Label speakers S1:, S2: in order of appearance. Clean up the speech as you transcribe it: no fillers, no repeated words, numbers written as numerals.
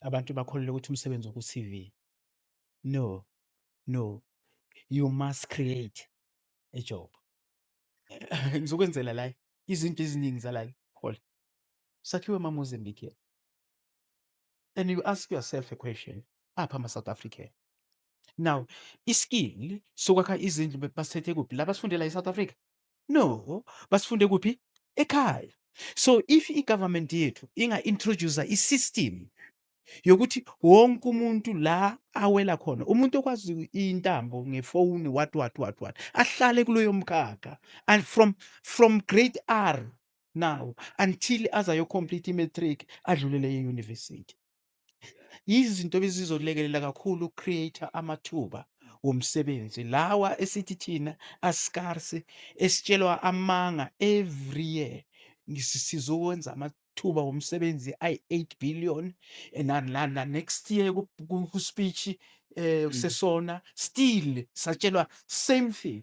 S1: abantu bakholelwa ukuthi umsebenzi ku-CV. No, no, you must create a job. Ngizokwenzela la izinto eziningi zala hola sakhiwe ema-Mozambique here. And you ask yourself a question, apha ama-South African. Now, iskill sokwakha izindlu basithethe kuphi? La basifundela e-South Africa? No, basifunde kuphi? Ekhaya. So if i-government yethu inga-introduce i-system yokuthi wonke umuntu la awela khona, umuntu okwazi intambo ngefoni what, ahlale kuloyo mkhakha and from grade R now until aze ayocomplete i-matric adlulele e-university. Izinto ebezizolekelela kakhulu uku-create-a amathuba womsebenzi lawa esithi thina a-scarce esitshelwa amanga every year. Sizokwenza amathuba womsebenzi ayi-8 billion na next year ku-speech sesona still satshelwa same thing.